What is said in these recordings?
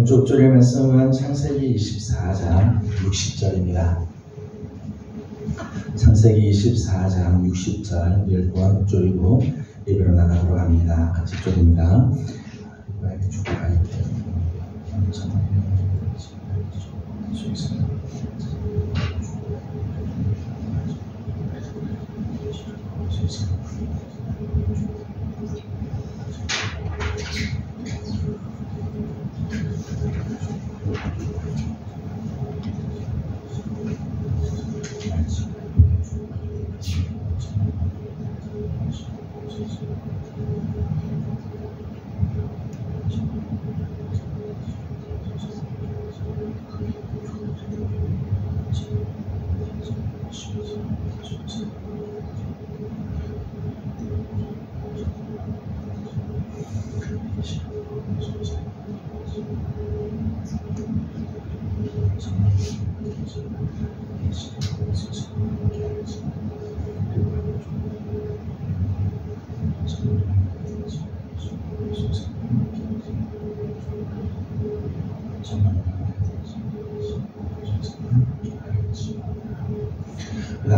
왼쪽 줄의 말씀은 창세기 24장 60절입니다. 창세기 24장 60절 10번 줄이고 예배로 나가도록 합니다. 같이 줄입니다.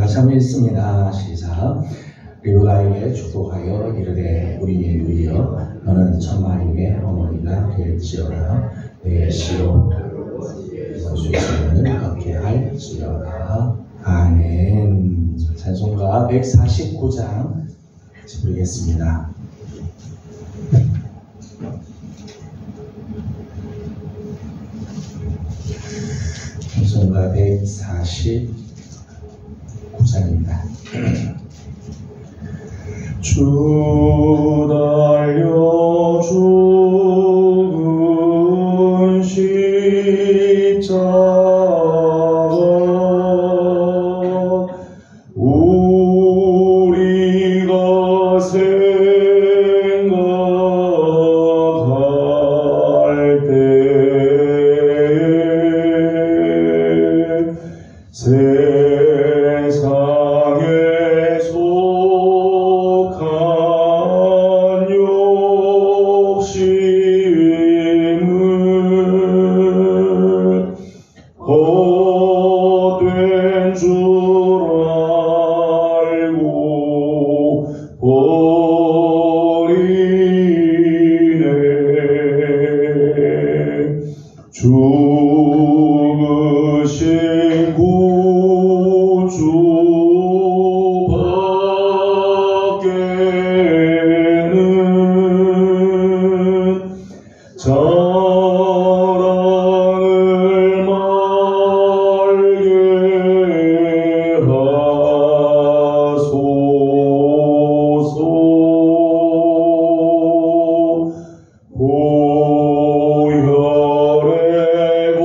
다시 한번 읽습니다. 시작. 리브가에게 축복하여 이르되 우리 위여 너는 천만인의 어머니가 될지어다. 내 시로 수익을 얻게 할지어다. 아멘. 찬송가 149장 같이 부르겠습니다. 찬송가 149장입니다. 주 달려 죽은 십자가 우리가 생각할 때 세상에 속한 욕심은 헛된 줄 알고 버리네. 죽으신 구주밖에는 자랑을 말게 하소서. 보혈의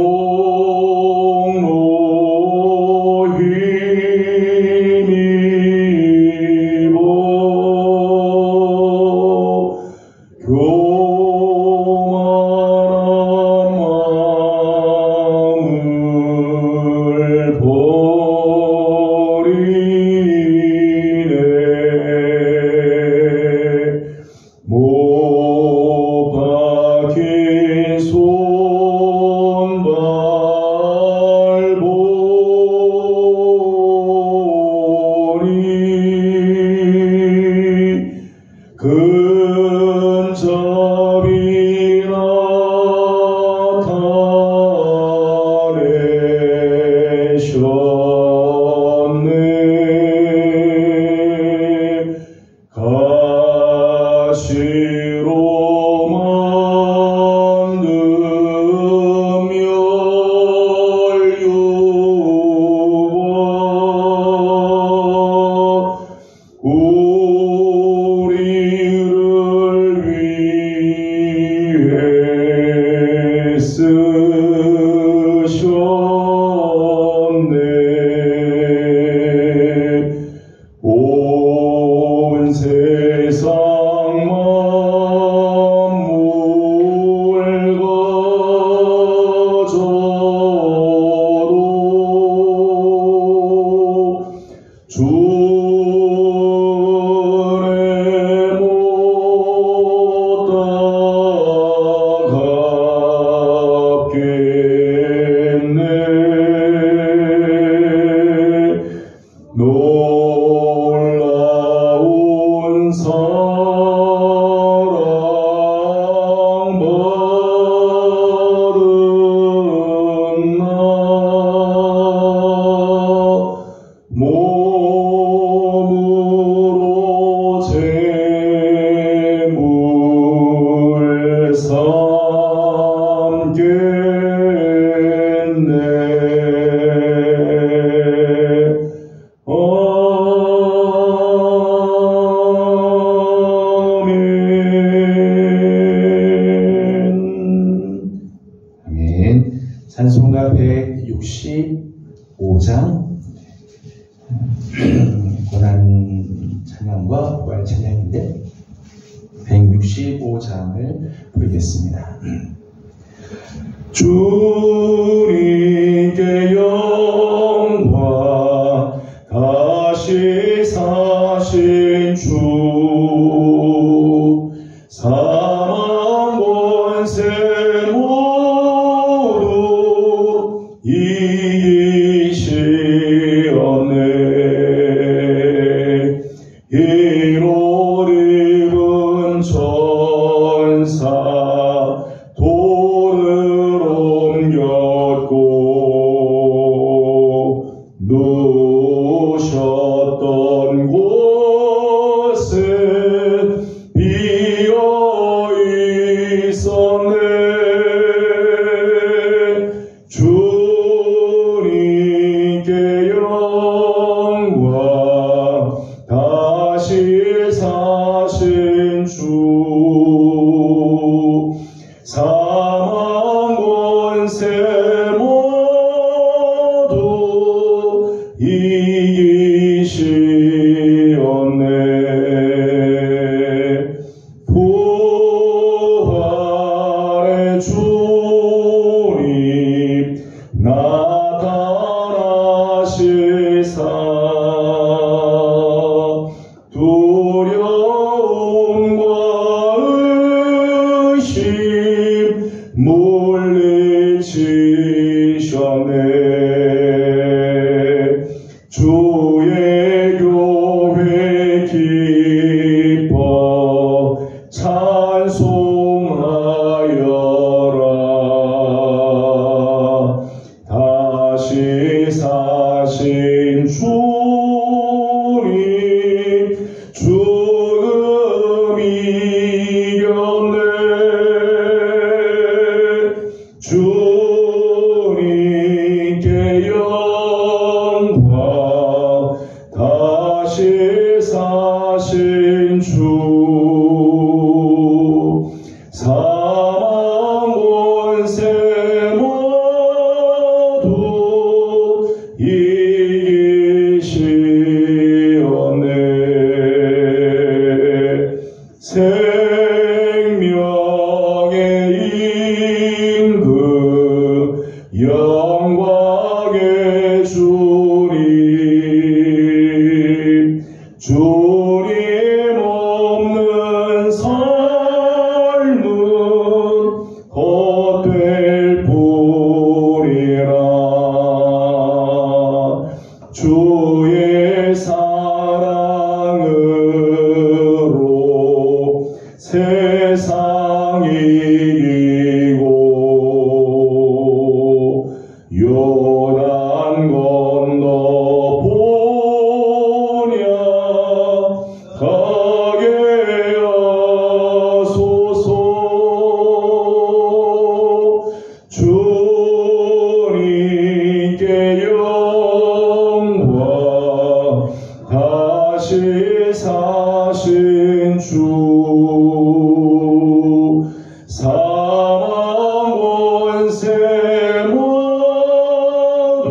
찬송가 165장 고난 찬양과 부활 찬양인데 165장을 부르겠습니다. 주님께 영광 다시 사신 주 사망 권세 모두 이기시었네. 이로 입은 천사 돌을 옮겼고 누우셨던 곳은 비어 있었네. 주님께 영광 다시 사신 주 사망 권세 모두 이기시었네. 부활의 주님 나타나시사 두려움과 의심 물리치셨네. 주의 교회 기뻐 찬송하여라. 다시 사신 주님 죽음 이겼네. 주님께 영광 다시 사신 주 사망 권세 모두 이기시었네. 생명의 임금 영광의 주님 주님 없는 삶은 헛될 뿐이라. 주의 사랑으로 세상 이기고 요단 건너 보냐 가게 하소서. 주님께 영광 다시 사신 주 사망 권세 모두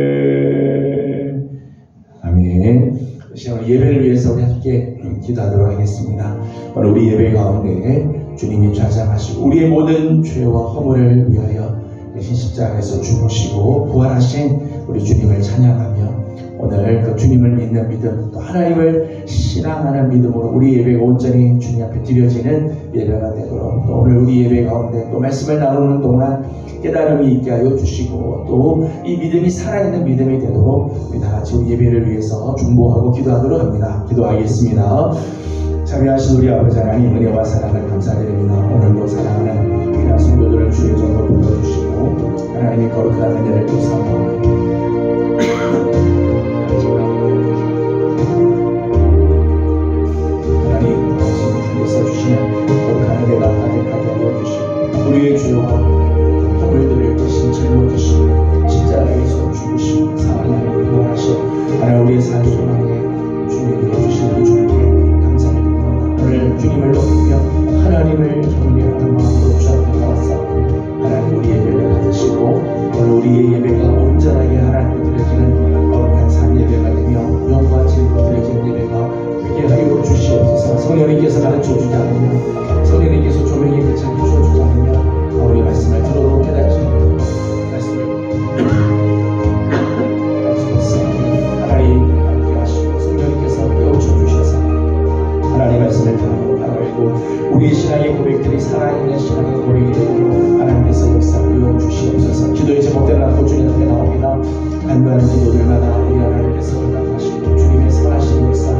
이기시었네. 아멘. 오늘 예배를 위해서 우리 함께 기도하도록 하겠습니다. 오늘 우리 예배 가운데 주님이 좌장하시고 우리의 모든 죄와 허물을 위하여 대신 십자가에서 죽으시고 부활하신 우리 주님을 찬양하며 오늘 그 주님을 믿는 믿음 또 하나님을 신앙하는 믿음으로 우리 예배가 온전히 주님 앞에 드려지는 예배가 되도록 또 오늘 우리 예배 가운데 또 말씀을 나누는 동안 깨달음이 있게 하여 주시고 또 이 믿음이 살아있는 믿음이 되도록 우리 다같이 우리 예배를 위해서 중보하고 기도하도록 합니다. 기도하겠습니다. 참여하신 우리 아버지 하나님 은혜와 사랑을 감사드립니다. 오늘도 사랑하는 귀한 성도들을 주의 전으로 불러주시고 하나님의 거룩한 은혜를 또 사모합니다. 주님을 높이며 하나님을 경배하는 마음으로 주 앞에 나왔사오니 하나님 우리 예배를 받으시고 오늘 우리의 예배가 온전하게 하나님께 드려지는 거룩한 산 예배가 되며 영과 진리로 드려지는 예배가 되게 하여 주시옵소서. 성령님께서 가르쳐주지 않으며 성령님께서 조명이 괜찮게 주어주지 않으며 우리 말씀을 들어도 깨닫지 말씀을 하나님 함께 하시고 성령님께서 깨우쳐주셔서 하나님 말씀을 바라보고 우리의 신앙의 고백들이 살아있는 신앙의 고백이 되고 하나님께서 역사하여 주시옵소서. 기도의 제목대로 않고 주님 앞에 나옵니다. 간구하는 기도들마다 우리 하나님께서 응답하시고 주님의 선하신 역사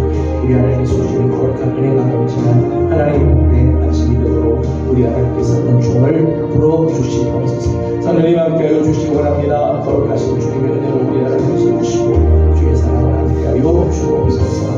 우리 하나님께서 주시는 거룩한 은혜가 넘치는 하나님의 안심이 되도록 우리 하나님께서 은총을 불어주시옵소서. 하나님 함께하여 주시기 원합니다. 거룩하신 주님의 은혜로 우리 하나님께서 주시고 주의 사랑을 함께하여 주옵소서.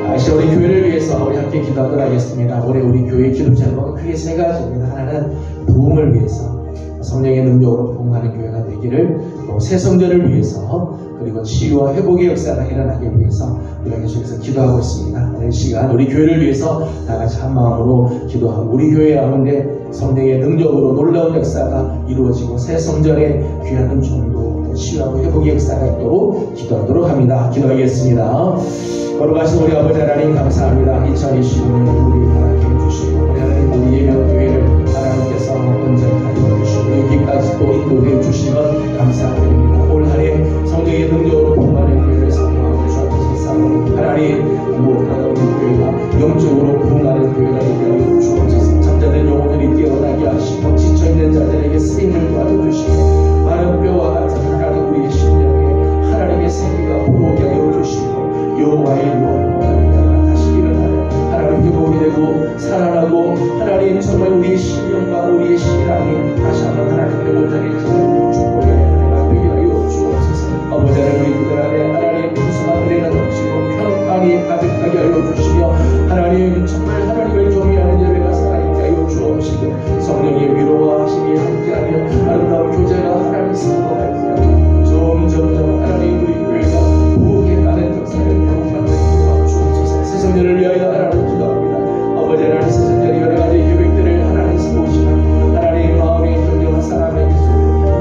다시 우리 교회를 위해서 우리 함께 기도하도록 하겠습니다. 올해 우리 교회 기도 제목은 크게 세 가지입니다. 하나는 부흥을 위해서 성령의 능력으로 부흥하는 교회가 되기를, 또 새 성전을 위해서, 그리고 치유와 회복의 역사가 일어나기 위해서 우리가 계속해서 기도하고 있습니다. 오늘 시간 우리 교회를 위해서 다 같이 한 마음으로 기도하고 우리 교회 가운데 성령의 능력으로 놀라운 역사가 이루어지고 새 성전의 귀한 은총도 치유하고 회복의 역사가 있도록 기도하도록 합니다. 기도하겠습니다. 거룩하신 우리 아버지 하나님 감사합니다. 2025년 우리 하나님께 주시고 우리 하나님 우리 예배교회를 하나님께서 온전하게 주시고 여기까지 또 인도해 주신 것 감사드립니다. 올 한해 성령의 능력으로 부흥하는 교회를 사모하고 주 앞에서 싸우는 하나님, 무엇보다 우리 교회가 영적으로 부흥하는 교회가 되게 하여 주옵소서. 잠자는 영혼들이 깨어나게 하시고 지쳐있는 자들에게 쓰임을 도와주시고 마른 뼈와 같은 하나님 우리의 심령에 하나님의 생기가 보게 하여 주시고 여호와의 유언을 다시 일어나는 하나님 회복이 되고 살아나고 하나님 정말 우리의 심령과 우리의 신앙이 다시 한번 하나님의 온전해지는 축복의 하나님과 되게 하여 주옵소서. 아버지 하나님 우리 그들 안에 하나님 풍성한 은혜가 넘치고 평안이 가득하게 하여 주시며 하나님 정말 하나님을 경외하는 예배가 살아있게 하여 주옵시고 성령의 위로와 하심이 함께하며 아름다운 교제가 하나님 성도가 함께하며 점점 하나님 우리 교회가 부흥해가는 역사를 경험하는 주옵소서. 새 성전을 위하여 하나님 기도합니다. 아버지 하나님 새 성전의 여러 가지 계획들을 하나님께서 보시면 하나님 마음이 견뎌한 사람의 기술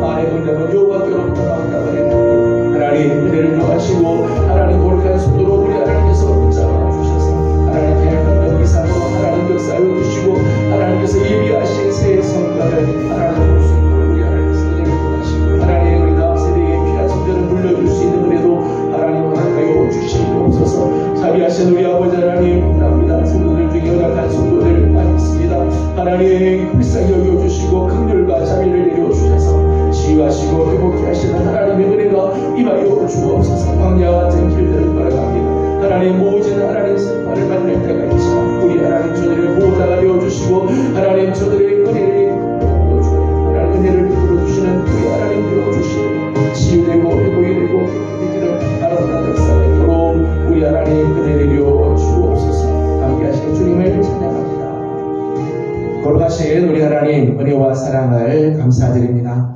말의 문제는 여호와께로부터 나온다고 했는데 하나님 은혜를 더하시고 하나님 거룩한 손으로 우리 하나님께서 붙잡아 주셔서 하나님 계획한 이상으로 하나님 역사하여 주시고 하나님께서 예비하신 새 성전을 하나님 볼 수 있도록 우리 하나님께서 은혜를 더하시고 하나님 우리 다음 세대에 귀한 성전을 물려줄 수 있는 은혜도 하나님 허락하여 주시옵소서. 자비하신 우리 아버지 하나님 합니다. 성도들 중에 연약한 성도들 많이 있습니다. 하나님 불쌍히 여겨주시고 긍휼과 자비를 내려주셔서 치유하시고 회복케 하시는 하나님의 은혜가 임하여 주옵소서. 광야 같은 길들을 걸어갑니다. 하나님 모진 하나님 생활을 만날 때가 있지만 우리 하나님 저들의 보호자가 되어주시고 하나님 저들의 은혜를 하나님 은혜를 베풀어주시는 우리 하나님 되어주시고 치유되고 회복이 되고 깨끗해지는 아름다운 역사가 있도록 우리 하나님 은혜 내려 주옵소서. 함께하신 주님을 찬양합니다. 거룩하신 우리 하나님 은혜와 사랑을 감사드립니다.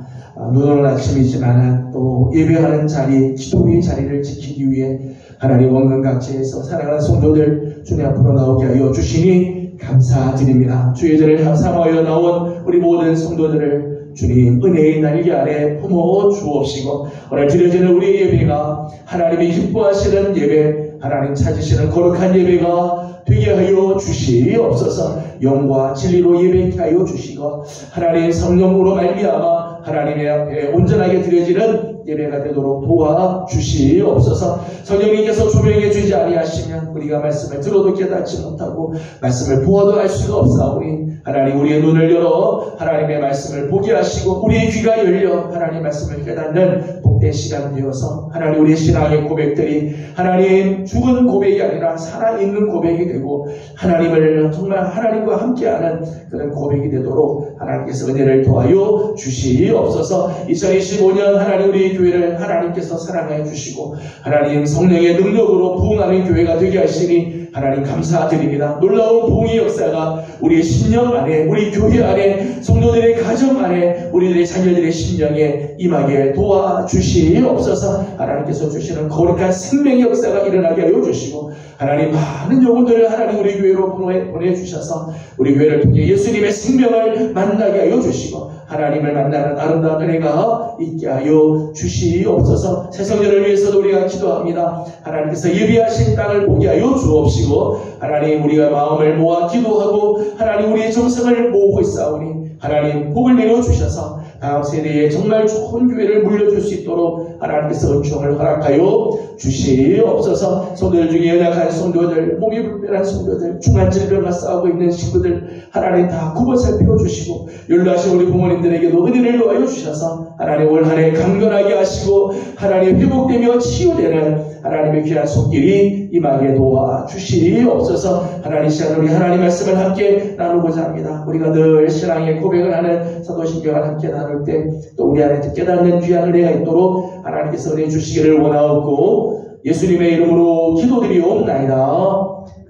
눈 오는 아침이지만 또 예배하는 자리, 기도의 자리를 지키기 위해 하나님 원근각지에서 사랑하는 성도들 주님 앞으로 나오게 하여 주시니 감사드립니다. 주의 전을 삼하여 나온 우리 모든 성도들을 주님 은혜의 날개 아래 품어 주옵시고 오늘 드려지는 우리 예배가 하나님이 기뻐하시는 예배, 하나님 찾으시는 거룩한 예배가 되게 하여 주시옵소서. 영과 진리로 예배케 하여 주시고 하나님 성령으로 말미암아 하나님의 앞에 온전하게 드려지는 예배가 되도록 도와주시옵소서. 성령님께서 조명해 주지 아니하시면 우리가 말씀을 들어도 깨닫지 못하고 말씀을 보아도 알 수가 없사오니 하나님 우리의 눈을 열어 하나님의 말씀을 보게 하시고 우리의 귀가 열려 하나님의 말씀을 깨닫는 복된 시간 되어서 하나님 우리의 신앙의 고백들이 하나님 죽은 고백이 아니라 살아있는 고백이 되고 하나님을 정말 하나님과 함께하는 그런 고백이 되도록 하나님께서 은혜를 도와여 주시옵소서. 2025년 하나님 우리 교회를 하나님께서 사랑해 주시고 하나님 성령의 능력으로 부흥하는 교회가 되게 하시니 하나님 감사드립니다. 놀라운 부흥의 역사가 우리의 심령 안에, 우리 교회 안에, 성도들의 가정 안에, 우리들의 자녀들의 심령에 임하게 도와주시옵소서. 하나님께서 주시는 거룩한 생명의 역사가 일어나게 하여 주시고, 하나님 많은 영혼들을 하나님 우리 교회로 보내주셔서 우리 교회를 통해 예수님의 생명을 만나게 하여 주시고, 하나님을 만나는 아름다운 은혜가 있게 하여 주시옵소서. 새성전을 위해서도 우리가 기도합니다. 하나님께서 예비하신 땅을 보게 하여 주옵시고, 하나님 우리가 마음을 모아 기도하고 하나님 우리의 정성을 모으고 있사오니 하나님 복을 내려주셔서 다음 세대에 정말 좋은 교회를 물려줄 수 있도록 하나님께서 은총을 허락하여 주시옵소서. 성도들 중에 연약한 성도들, 몸이 불편한 성도들, 중한 질병과 싸우고 있는 친구들 하나님 다 굽어 살펴주시고, 연로하신 우리 부모님들에게도 은혜를 더하여 주셔서 하나님 올 한 해 강건하게 하시고 하나님 회복되며 치유되는 하나님의 귀한 손길이 임하게 도와주시옵소서. 하나님 시간 우리 하나님 말씀을 함께 나누고자 합니다. 우리가 늘 신앙의 고백을 하는 사도신경을 함께 나눌 때 또 우리 안에 깨닫는 귀한 은혜가 있도록 하나님께서 은혜 주시기를 원하옵고 예수님의 이름으로 기도드리옵나이다.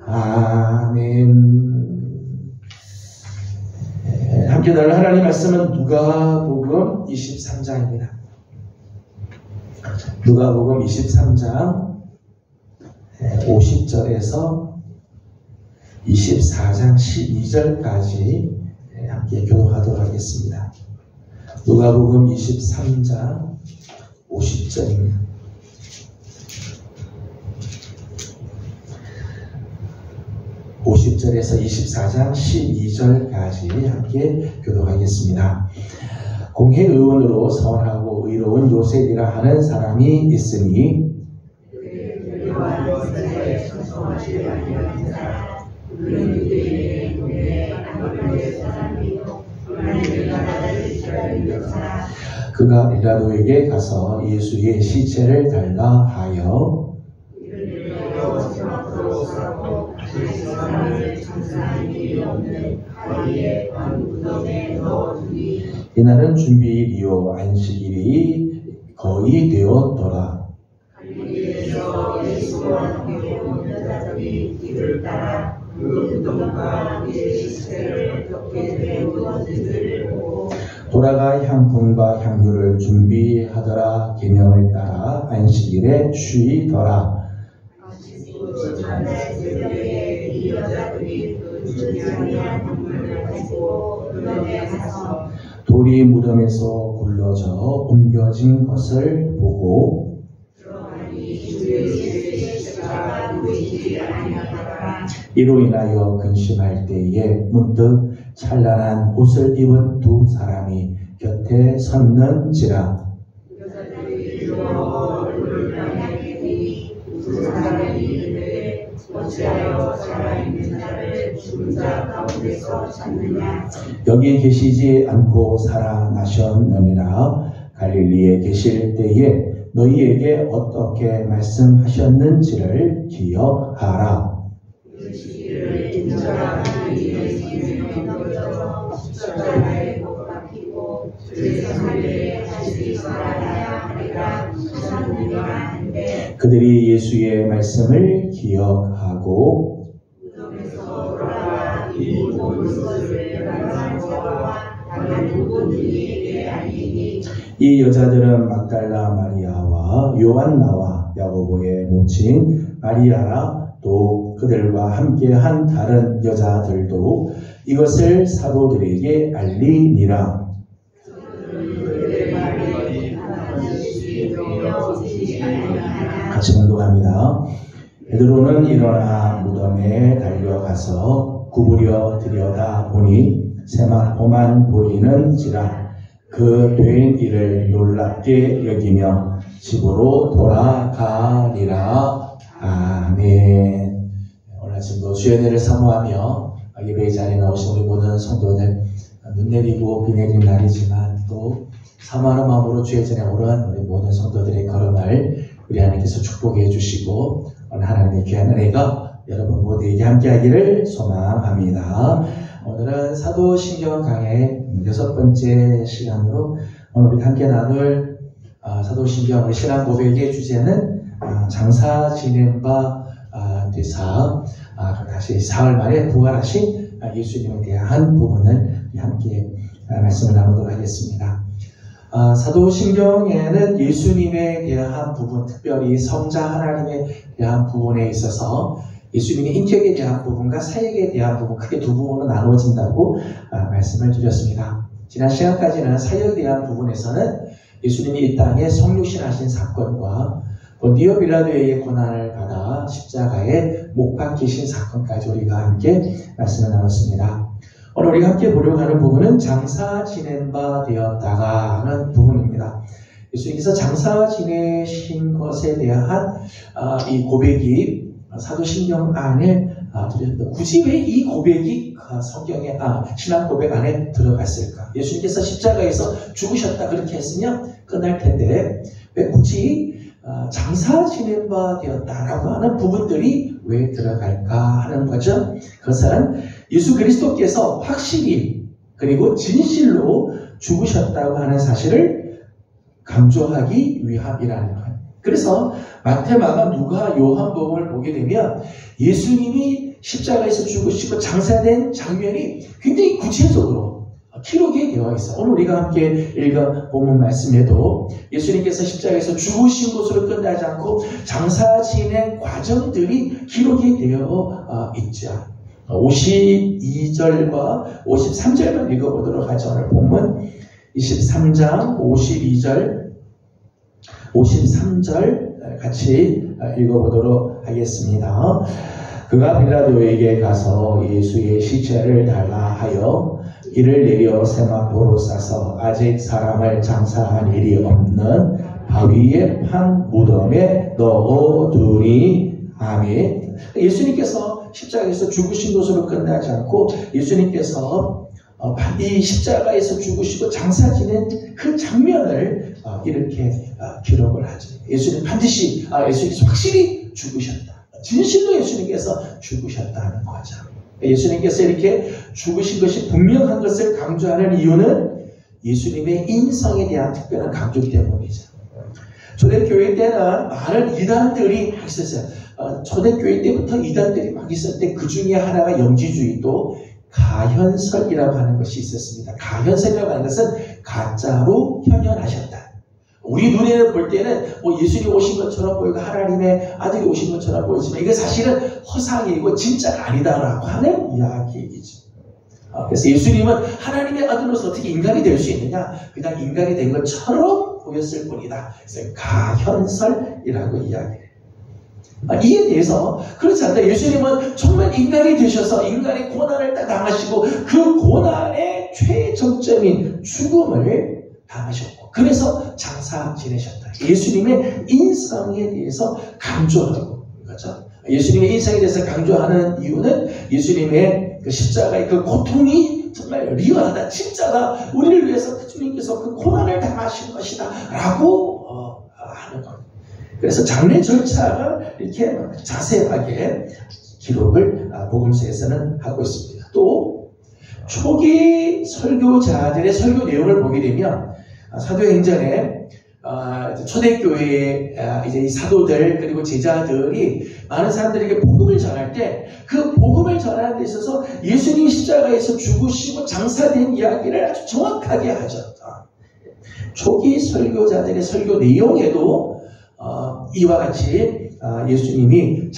아멘. 함께 나눌 하나님 말씀은 누가복음 23장입니다. 누가복음 23장 50절에서 24장 12절까지 함께 교독하도록 하겠습니다. 누가복음 23장 50절입니다. (50절에서) 24장 12절까지 함께 교독하겠습니다. 공회의원으로 선하고 의로운 요셉이라 하는 사람이 있으니 그가 빌라도에게 가서 예수의 시체를 달라 하여 이날은 준비일이요 안식일이 거의 되었더라. 돌아가 향품과 향유를 준비하더라. 계명을 따라 안식일에 쉬더라. 돌이 무덤에서 굴러져 옮겨진 것을 보고 이로 인하여 근심할 때에 문득 찬란한 옷을 입은 두 사람이 곁에 섰는지라. 여기 계시지 않고 살아나셨느니라. 갈릴리에 계실 때에 너희에게 어떻게 말씀하셨는지를 기억하라. 그들이 예수의 말씀을 기억하고 이 여자들은 막달라 마리아와 요한나와 야고보의 모친 마리아라. 또 그들과 함께한 다른 여자들도 이것을 사도들에게 알리니라. 같이 공독합니다. 베드로는 일어나 무덤에 달려가서 구부려 들여다 보니 세마포만 보이는지라. 그 된 일을 놀랍게 여기며 집으로 돌아가리라. 아멘. 오늘 아침도 주의 은혜를 사모하며 예배의 자리에 나오신 우리 모든 성도들, 눈 내리고 비 내리는 날이지만 또 사모하는 마음으로 주의 전에 오른 우리 모든 성도들의 걸음을 우리 하나님께서 축복해 주시고 오늘 하나님의 귀한 은혜가 여러분 모두에게 함께하기를 소망합니다. 오늘은 사도신경 강의 6번째 시간으로 오늘 우리 함께 나눌 사도신경 신앙 고백의 주제는 장사 지낸 바 되사 다시 사흘 만에 부활하신 예수님에 대한 부분을 함께 말씀을 나누도록 하겠습니다. 사도신경에는 예수님에 대한 부분, 특별히 성자 하나님에 대한 부분에 있어서 예수님의 인격에 대한 부분과 사역에 대한 부분, 크게 두 부분으로 나누어진다고 말씀을 드렸습니다. 지난 시간까지는 사역에 대한 부분에서는 예수님이 이 땅에 성육신하신 사건과 본디오 빌라도의 고난을 받아 십자가에 못 박히신 사건까지 우리가 함께 말씀을 나눴습니다. 오늘 우리가 함께 보려고 하는 부분은 장사 지낸 바 되었다가 하는 부분입니다. 예수님께서 장사 지내신 것에 대한 이 고백이 사도신경 안에 들어있습니다. 굳이 왜 이 고백이 성경의 신앙 고백 안에 들어갔을까? 예수님께서 십자가에서 죽으셨다 그렇게 했으면 끝날 텐데 왜 굳이 장사 지낸 바 되었다라고 하는 부분들이 왜 들어갈까 하는 거죠. 그것은 예수 그리스도께서 확실히 그리고 진실로 죽으셨다고 하는 사실을 강조하기 위함이라는 거예요. 그래서 마태, 마가, 누가, 요한복음을 보게 되면 예수님이 십자가에서 죽으시고 장사된 장면이 굉장히 구체적으로 기록이 되어 있어요. 오늘 우리가 함께 읽어보는 말씀에도 예수님께서 십자가에서 죽으신 것으로 끝나지 않고 장사 지낸 과정들이 기록이 되어 있죠. 52절과 53절만 읽어보도록 하죠. 오늘 본문 23장 53절 같이 읽어보도록 하겠습니다. 그가 빌라도에게 가서 예수의 시체를 달라 하여 이를 내려 세마포로 싸서 아직 사람을 장사한 일이 없는 바위에 판 무덤에 넣어두니. 아멘. 예수님께서 십자가에서 죽으신 것으로 끝나지 않고 예수님께서 이 십자가에서 죽으시고 장사 지낸 그 장면을 이렇게 기록을 하죠. 예수님 반드시 예수님께서 확실히 죽으셨다. 진실로 예수님께서 죽으셨다는 거죠. 예수님께서 이렇게 죽으신 것이 분명한 것을 강조하는 이유는 예수님의 인성에 대한 특별한 강조 때문이죠. 초대교회 때는 많은 이단들이 막 있었어요. 초대교회 때부터 이단들이 막 있었을 때 그 중에 하나가 영지주의도 가현설이라고 하는 것이 있었습니다. 가현설이라고 하는 것은 가짜로 현현하셨다. 우리 눈에 볼 때는 예수님이 오신 것처럼 보이고 하나님의 아들이 오신 것처럼 보이지만 이게 사실은 허상이고 진짜가 아니다라고 하는 이야기이죠. 그래서 예수님은 하나님의 아들로서 어떻게 인간이 될 수 있느냐? 그냥 인간이 된 것처럼 보였을 뿐이다. 그래서 가현설이라고 이야기해요. 이에 대해서 그렇지 않다. 예수님은 정말 인간이 되셔서 인간의 고난을 딱 당하시고 그 고난의 최정점인 죽음을 당하셨고 그래서 장사 지내셨다. 예수님의 인성에 대해서 강조하고 거죠. 예수님의 인성에 대해서 강조하는 이유는 예수님의 그 십자가의 그 고통이 정말 리얼하다. 진짜다. 우리를 위해서 주님께서 그 고난을 당하신 것이다. 라고 하는 겁니다. 그래서 장례 절차가 이렇게 자세하게 기록을 복음서에서는 하고 있습니다. 또 초기 설교자들의 설교 내용을 보게 되면 사도행전에 초대교회의 이제 이 사도들 그리고 제자들이 많은 사람들에게 복음을 전할 때 그 복음을 전하는 데 있어서 예수님 십자가에서 죽으시고 장사된 이야기를 아주 정확하게 하죠. 초기 설교자들의 설교 내용에도 이와 같이 예수님이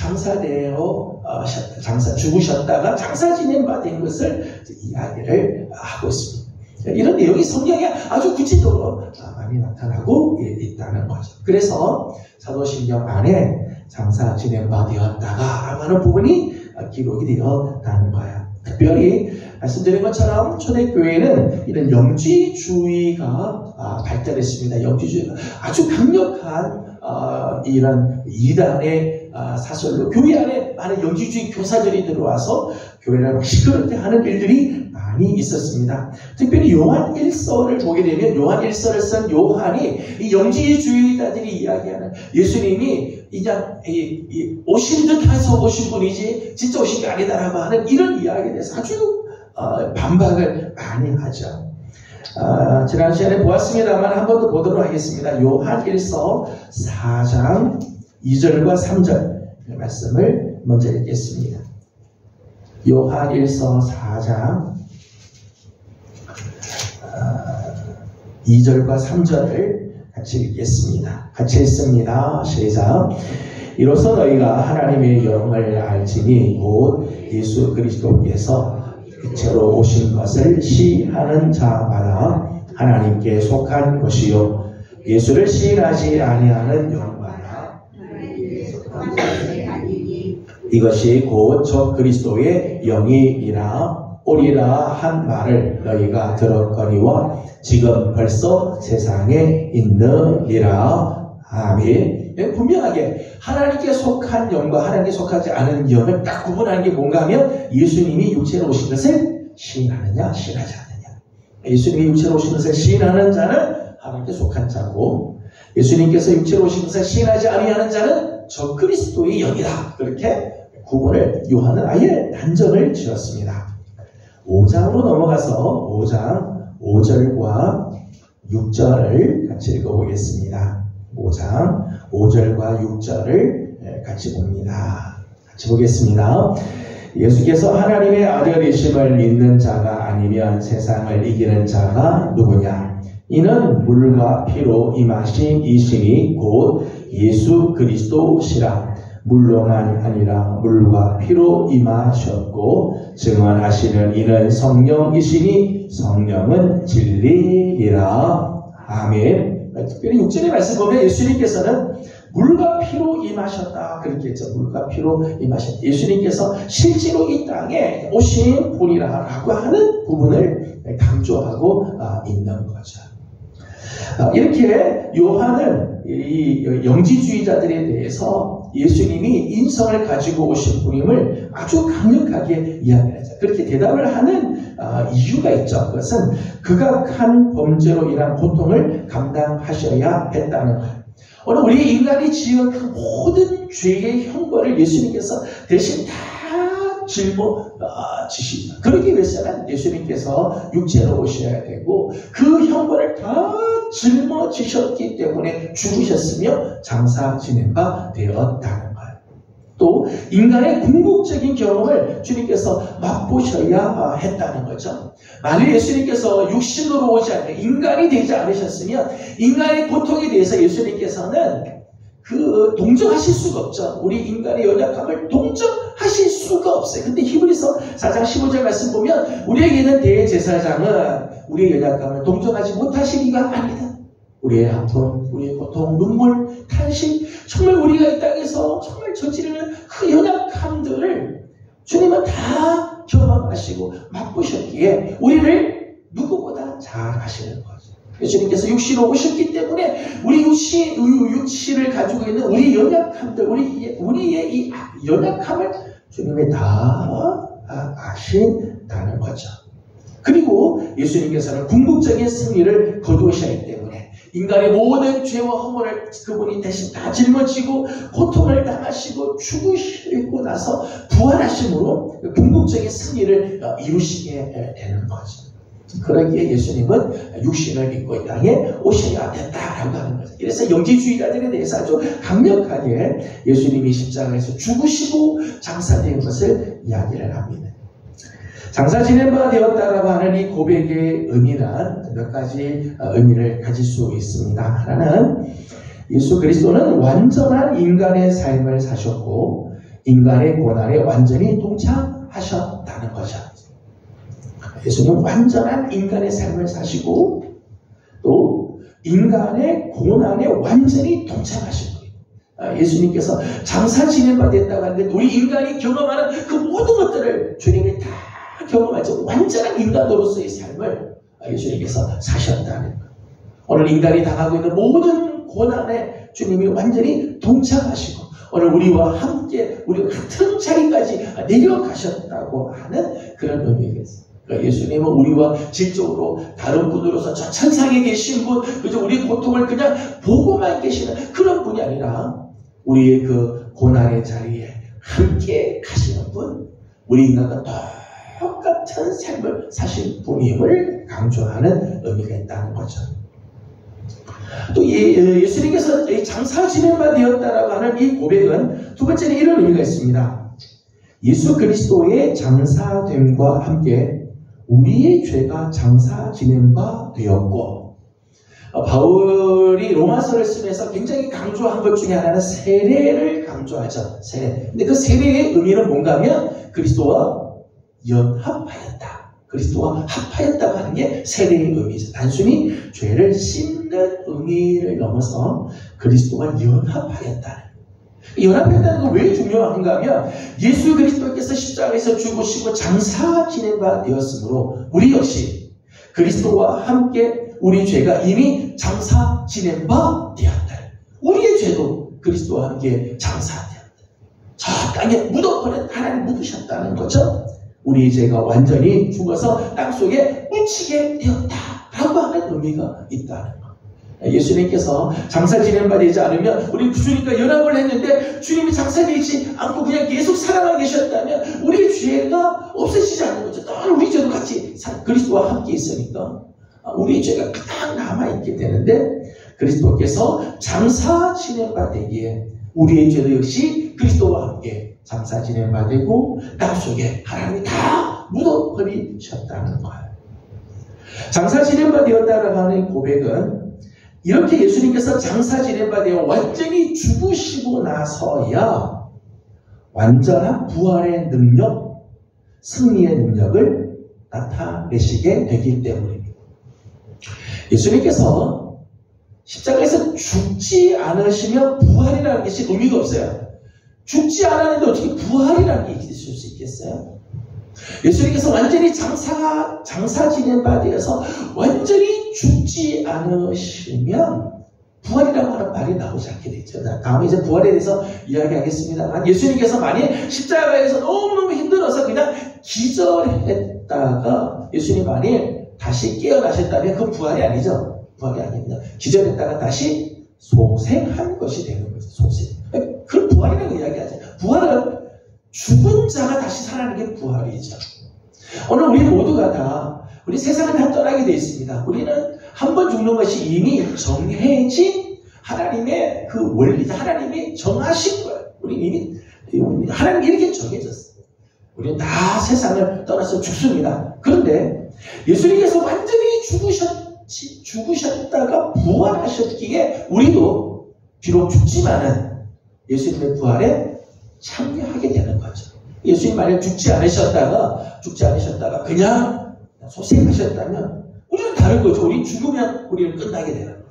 죽으셨다가 장사 지낸 바 된 것을 이야기를 하고 있습니다. 이런 내용이 성경에 아주 구체적으로 많이 나타나고 있다는 거죠. 그래서 사도신경 안에 장사 지낸 바 되었다가 하는 부분이 기록이 되었다는 거예요. 특별히 말씀드린 것처럼 초대교회는 이런 영지주의가 발달했습니다. 영지주의가 아주 강력한 이런 이단의 사설로 교회 안에 많은 영지주의 교사들이 들어와서 교회를 시끄럽게 하는 일들이 많이 있었습니다. 특별히 요한 1서를 보게 되면 요한 1서를 쓴 요한이 이 영지주의자들이 이야기하는 예수님이 그냥 오신 듯 해서 오신 분이지 진짜 오신 게 아니다라고 하는 이런 이야기에 대해서 아주 반박을 많이 하죠. 지난 시간에 보았습니다만 한 번 더 보도록 하겠습니다. 요한 1서 4장 2절과 3절 말씀을 먼저 읽겠습니다. 요한일서 4장 2절과 3절을 같이 읽겠습니다. 같이 읽습니다. 시작. 이로써 너희가 하나님의 영을 알지니 곧 예수 그리스도께서 육체로 오신 것을 시인하는 자마다 하나님께 속한 것이요 예수를 시인하지 아니하는 영마다 이것이 곧 저 그리스도의 영이니라 오리라 한 말을 너희가 들었거니와 지금 벌써 세상에 있느니라. 아멘. 분명하게 하나님께 속한 영과 하나님께 속하지 않은 영을 딱 구분하는 게 뭔가 하면 예수님이 육체로 오신 것을 시인하느냐 시인하지 않느냐. 예수님이 육체로 오신 것을 시인하는 자는 하나님께 속한 자고 예수님께서 육체로 오신 것을 시인하지 아니하는 자는 저 그리스도의 영이다. 그렇게 구분을 요한은 아예 단정을 지었습니다. 5장으로 넘어가서 5장 5절과 6절을 같이 읽어보겠습니다. 5장 5절과 6절을 같이 봅니다. 같이 보겠습니다. 예수께서 하나님의 아들이심을 믿는 자가 아니면 세상을 이기는 자가 누구냐? 이는 물과 피로 임하신 이심이 곧 예수 그리스도시라. 물로만 아니라 물과 피로 임하셨고 증언하시는 이는 성령이시니 성령은 진리이라. 아멘. 특별히 6절의 말씀 보면 예수님께서는 물과 피로 임하셨다 그렇게 했죠. 물과 피로 임하셨다. 예수님께서 실제로 이 땅에 오신 분이라고 하는 부분을 강조하고 있는 거죠. 이렇게 요한은 이 영지주의자들에 대해서 예수님이 인성을 가지고 오신 분임을 아주 강력하게 이야기를 하죠. 그렇게 대답을 하는 이유가 있죠. 그것은 극악한 범죄로 인한 고통을 감당하셔야 했다는 거예요. 오늘 우리 인간이 지은 그 모든 죄의 형벌을 예수님께서 대신 다 짊어지십니다. 그러기 위해서는 예수님께서 육체로 오셔야 되고 그 형벌을 다 짊어지셨기 때문에 죽으셨으며 장사 지낸 바 되었다는 거예요. 또 인간의 궁극적인 경험을 주님께서 맛보셔야 했다는 거죠. 만일 예수님께서 육신으로 오지 않으면 인간이 되지 않으셨으면 인간의 고통에 대해서 예수님께서는 동정하실 수가 없죠. 우리 인간의 연약함을 동정하실 수가 없어요. 근데 히브리서 4장 15절 말씀 보면 우리에게는 대제사장은 우리의 연약함을 동정하지 못하시기가 아니다. 우리의 아픔, 우리의 고통, 눈물, 탄식, 정말 우리가 이 땅에서 정말 저지르는 그 연약함들을 주님은 다 경험하시고 맛보셨기에 우리를 누구보다 잘 아시는 거죠. 예수님께서 육시로 오셨기 때문에 우리 육시를 가지고 있는 우리 연약함들, 우리의 이 연약함을 주님이 다 아신다는 거죠. 그리고 예수님께서는 궁극적인 승리를 거두셨기 때문에 인간의 모든 죄와 허물을 그분이 대신 다 짊어지고 고통을 당하시고 죽으시고 나서 부활하심으로 궁극적인 승리를 이루시게 되는 거죠. 그러기에 예수님은 육신을 입고 이 땅에 오셔야 된다라고 하는 거죠. 그래서 영지주의자들에 대해서 아주 강력하게 예수님이 십자가에서 죽으시고 장사된 것을 이야기를 합니다. 장사 지낸 바 되었다라고 하는 이 고백의 의미는 몇 가지 의미를 가질 수 있습니다. 하나는 예수 그리스도는 완전한 인간의 삶을 사셨고 인간의 고난에 완전히 동참하셨다는 거죠. 예수님은 완전한 인간의 삶을 사시고 또 인간의 고난에 완전히 동참하신 거예요. 예수님께서 장사 지낸 바 됐다고 하는데 우리 인간이 경험하는 그 모든 것들을 주님이 다 경험하죠. 완전한 인간으로서의 삶을 예수님께서 사셨다는 거예요. 오늘 인간이 당하고 있는 모든 고난에 주님이 완전히 동참하시고 오늘 우리와 함께 우리가 같은 자리까지 내려가셨다고 하는 그런 의미겠습니다. 그러니까 예수님은 우리와 질적으로 다른 분으로서 저 천상에 계신 분, 그저 우리 고통을 그냥 보고만 계시는 그런 분이 아니라 우리의 그 고난의 자리에 함께 가시는 분, 우리 인간과 똑같은 삶을 사신 분임을 강조하는 의미가 있다는 거죠. 또 예수님께서 장사 지낸 바 되었다라고 하는 이 고백은 두 번째는 이런 의미가 있습니다. 예수 그리스도의 장사됨과 함께 우리의 죄가 장사 지낸 바 되었고, 바울이 로마서를 쓰면서 굉장히 강조한 것 중에 하나는 세례를 강조하죠. 세례. 근데 그 세례의 의미는 뭔가 하면 그리스도와 연합하였다. 그리스도와 합하였다고 하는 게 세례의 의미죠. 단순히 죄를 씻는 의미를 넘어서 그리스도와 연합하였다. 연합했다는 건 왜 중요한가 하면 예수 그리스도께서 십자가에서 죽으시고 장사 지낸 바 되었으므로 우리 역시 그리스도와 함께 우리 죄가 이미 장사 지낸 바 되었다. 우리의 죄도 그리스도와 함께 장사되었다. 저 땅에 묻어버린 하나님 묻으셨다는 거죠. 우리 죄가 완전히 죽어서 땅속에 묻히게 되었다라고 하는 의미가 있다는 것. 예수님께서 장사 지낸 바 되지 않으면 우리 주님과 연합을 했는데 주님이 장사되지 않고 그냥 계속 살아가 계셨다면 우리의 죄가 없어지지 않는 거죠. 또 우리 죄도 같이 그리스도와 함께 있으니까 우리의 죄가 가장 남아있게 되는데, 그리스도께서 장사 지낸 바 되기에 우리의 죄도 역시 그리스도와 함께 장사 지낸 바 되고 땅속에 하나님이 다 묻어버리셨다는 거예요. 장사 지낸 바 되었다라고 하는 고백은 이렇게 예수님께서 장사 지낸 바 되어 완전히 죽으시고 나서야 완전한 부활의 능력, 승리의 능력을 나타내시게 되기 때문입니다. 예수님께서 십자가에서 죽지 않으시면 부활이라는 것이 의미가 없어요. 죽지 않았는데 어떻게 부활이라는 게 있을 수 있겠어요? 예수님께서 완전히 장사 지낸 바 되어서 완전히 죽지 않으시면 부활이라고 하는 말이 나오지 않게 되죠. 다음에 이제 부활에 대해서 이야기하겠습니다만, 예수님께서 만약 십자가에서 너무너무 힘들어서 그냥 기절했다가 예수님 만일 다시 깨어나셨다면 그건 부활이 아니죠. 부활이 아닙니다. 기절했다가 다시 소생한 것이 되는 거죠. 소생. 그걸 부활이라고 이야기하죠. 부활은 죽은 자가 다시 살아나는 게 부활이죠. 오늘 우리 모두가 다 우리 세상을 다 떠나게 되어 있습니다. 우리는 한 번 죽는 것이 이미 정해진 하나님의 그 원리다. 하나님이 정하신 거예요. 우리 이미 하나님이 이렇게 정해졌어요. 우리는 다 세상을 떠나서 죽습니다. 그런데 예수님께서 완전히 죽으셨다가 부활하셨기에 우리도 비록 죽지만은 예수님의 부활에 참여하게 되는 거죠. 예수님 만약 죽지 않으셨다가 그냥 소생하셨다면 우리는 다른 거죠. 우리 죽으면 우리는 끝나게 되는 거예요.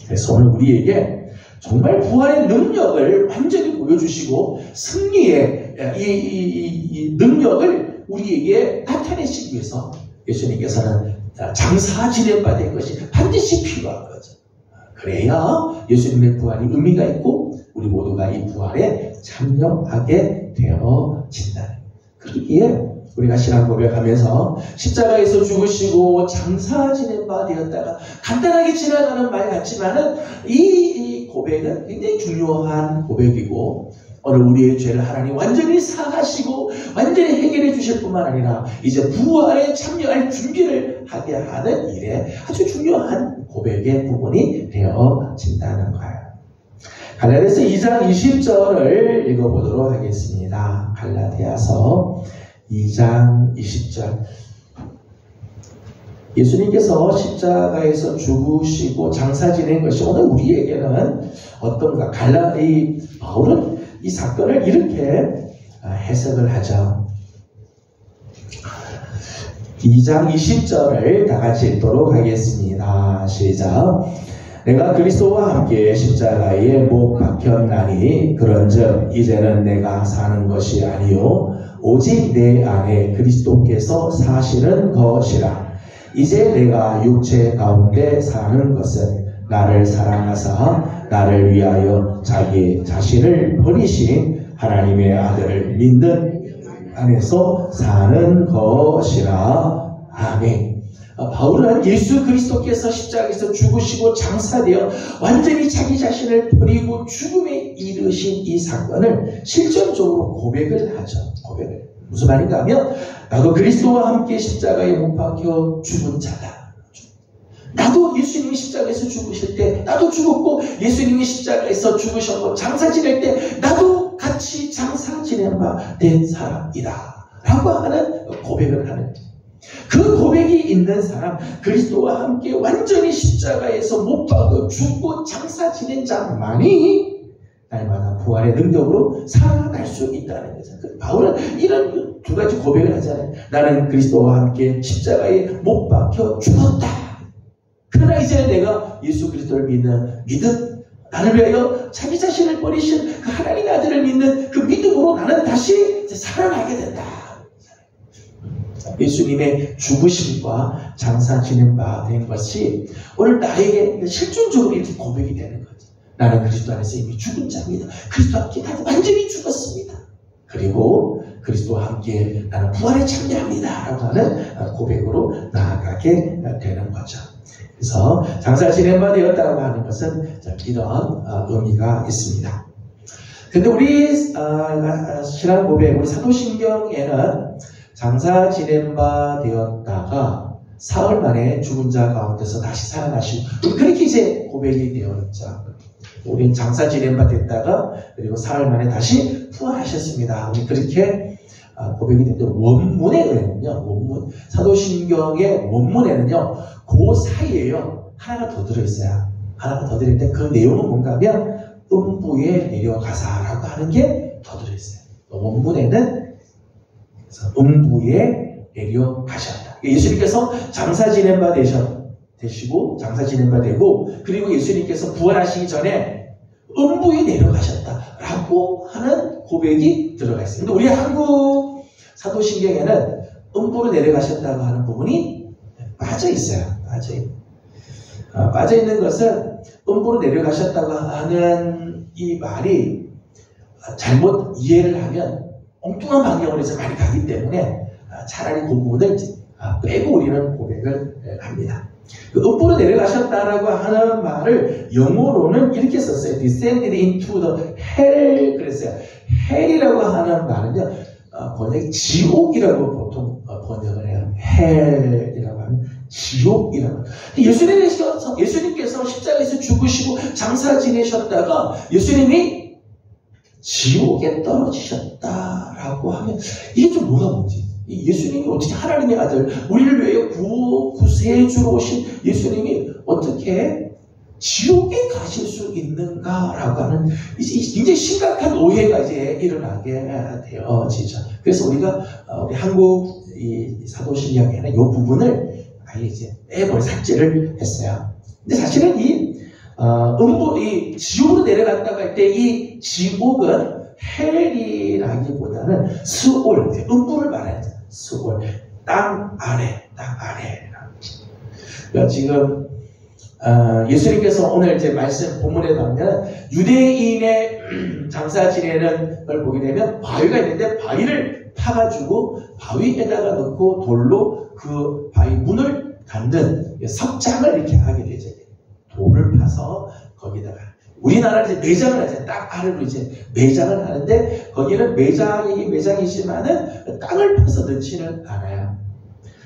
그래서 오늘 우리에게 정말 부활의 능력을 완전히 보여주시고 승리의 이 능력을 우리에게 나타내시기 위해서 예수님께서는 장사 지낸 바 된 것이 반드시 필요한 거죠. 그래야 예수님의 부활이 의미가 있고 우리 모두가 이 부활에 참여하게 되어진다. 그러기에 우리가 신앙 고백하면서 십자가에서 죽으시고 장사 지낸 바 되었다가 간단하게 지나가는 말 같지만은 이 고백은 굉장히 중요한 고백이고, 오늘 우리의 죄를 하나님 완전히 사하시고 완전히 해결해 주실 뿐만 아니라 이제 부활에 참여할 준비를 하게 하는 일에 아주 중요한 고백의 부분이 되어진다는 거예요. 갈라디아서 2장 20절을 읽어보도록 하겠습니다. 갈라디아서 2장 20절. 예수님께서 십자가에서 죽으시고 장사 지낸 것이 오늘 우리에게는 어떤가? 바울은 이 사건을 이렇게 해석을 하죠. 2장 20절을 다 같이 읽도록 하겠습니다. 시작. 내가 그리스도와 함께 십자가에 못 박혔나니 그런즉 이제는 내가 사는 것이 아니요 오직 내 안에 그리스도께서 사시는 것이라. 이제 내가 육체 가운데 사는 것은 나를 사랑하사 나를 위하여 자기 자신을 버리신 하나님의 아들을 믿는 안에서 사는 것이라. 아멘. 바울은 예수 그리스도께서 십자가에서 죽으시고 장사되어 완전히 자기 자신을 버리고 죽음에 이르신 이 사건을 실전적으로 고백을 하죠. 고백을. 무슨 말인가 하면 나도 그리스도와 함께 십자가에 못 박혀 죽은 자다. 나도 예수님이 십자가에서 죽으실 때 나도 죽었고, 예수님이 십자가에서 죽으셨고 장사 지낼 때 나도 같이 장사 지낸 바 된 사람이다 라고 하는 고백을 하는 거예요. 그 고백이 있는 사람, 그리스도와 함께 완전히 십자가에서 못 박아 죽고 장사 지낸 자만이 날마다 부활의 능력으로 살아날 수 있다는 거죠. 바울은 이런 두 가지 고백을 하잖아요. 나는 그리스도와 함께 십자가에 못 박혀 죽었다. 그러나 이제 내가 예수 그리스도를 믿는 믿음, 나를 위하여 자기 자신을 버리신 그 하나님의 아들을 믿는 그 믿음으로 나는 다시 살아나게 된다. 예수님의 죽으심과 장사 지낸 바 된 것이 오늘 나에게 실존적으로 이렇게 고백이 되는 거죠. 나는 그리스도 안에서 이미 죽은 자입니다. 그리스도와 함께 나도 완전히 죽었습니다. 그리고 그리스도와 함께 나는 부활에 참여합니다 라고 하는 고백으로 나아가게 되는 거죠. 그래서 장사 지낸 바 되었다고 하는 것은 이런 의미가 있습니다. 근데 우리 신앙 고백, 우리 사도신경에는 장사 지낸 바 되었다가 사흘 만에 죽은 자 가운데서 다시 살아나시고 그렇게 이제 고백이 되었죠. 우린 장사 지낸 바 됐다가 그리고 사흘 만에 다시 부활하셨습니다. 우리 그렇게 고백이 됐는데 원문에 의하면요, 사도신경의 원문에는요, 그 사이에요 하나가 더 들어있어요. 하나가 더 들어있는데 그 내용은 뭔가 하면 음부에 내려가사라고 하는 게 더 들어있어요. 원문에는 음부에 내려가셨다. 예수님께서 장사 지낸 바 되시고 장사 지낸 바 되고 그리고 예수님께서 부활하시기 전에 음부에 내려가셨다라고 하는 고백이 들어가 있습니다. 우리 한국 사도신경에는 음부로 내려가셨다고 하는 부분이 빠져 있어요. 빠져 있는 것은 음부로 내려가셨다고 하는 이 말이 잘못 이해를 하면 엉뚱한 방향으로 해서 많이 가기 때문에 차라리 그 부분을 빼고 우리는 고백을 합니다. 그 음부로 내려가셨다라고 하는 말을 영어로는 이렇게 썼어요. Descended into the hell 그랬어요. hell이라고 하는 말은요, 번역이 지옥이라고 보통 번역을 해요. hell이라고 하면 지옥이라고. 예수님께서 십자가에서 죽으시고 장사 지내셨다가 예수님이 지옥에 떨어지셨다라고 하면 이게 좀 뭐가 뭔지, 예수님이 어떻게 하나님의 아들, 우리를 위해 구세주로 오신 예수님이 어떻게 지옥에 가실 수 있는가라고 하는 이제 굉장히 심각한 오해가 이제 일어나게 되어지죠. 그래서 우리가 우리 한국 이 사도신경에는 이 부분을 아예 이제 빼버려 삭제를 했어요. 근데 사실은 이 지옥으로 내려갔다고 할 때 이 지옥은 헬이라기보다는 스올, 음부를 말하죠. 스올, 땅 아래. 그러니까 지금 예수님께서 오늘 이제 말씀 본문에 보면 유대인의 장사 지내는 걸 보게 되면 바위가 있는데 바위를 파가지고 바위에다가 넣고 돌로 그 바위 문을 닫는 석장을 이렇게 하게 되죠. 돌을 파서 거기다가 우리나라는 이제 매장을 하잖아요. 딱 아래로 이제 매장을 하는데 거기는 매장이지만은 땅을 파서 넣지는 않아요.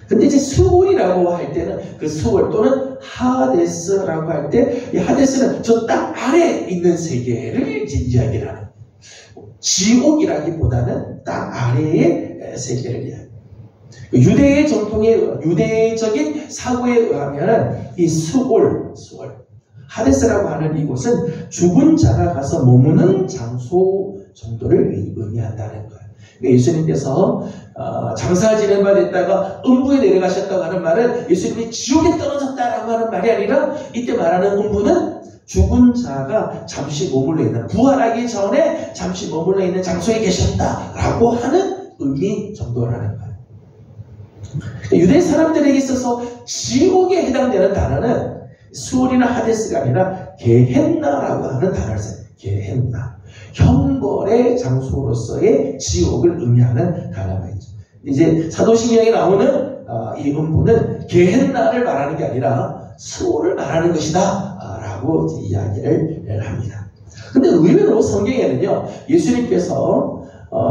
근데 이제 수월이라고 할 때는 그 수월 또는 하데스라고 할 때 이 하데스는 저 땅 아래에 있는 세계를 이제 이야기를 하는 지옥이라기보다는 땅 아래의 세계를 이야기해요. 유대의 유대적인 사고에 의하면 이 수월, 하데스라고 하는 이곳은 죽은 자가 가서 머무는 장소 정도를 의미한다는 거예요. 예수님께서 장사 지낸 바 됐다가 음부에 내려가셨다고 하는 말은 예수님이 지옥에 떨어졌다라고 하는 말이 아니라 이때 말하는 음부는 죽은 자가 잠시 머물러 있는, 부활하기 전에 잠시 머물러 있는 장소에 계셨다라고 하는 의미 정도라는 거예요. 유대 사람들에게 있어서 지옥에 해당되는 단어는 수월이나 하데스가 아니라 게헨나라고 하는 단어를 써요. 게헨나. 형벌의 장소로서의 지옥을 의미하는 단어가 있죠. 이제 사도신경에 나오는 이 음부는 게헨나를 말하는 게 아니라 수월을 말하는 것이다 라고 이야기를 합니다. 근데 의외로 성경에는요, 예수님께서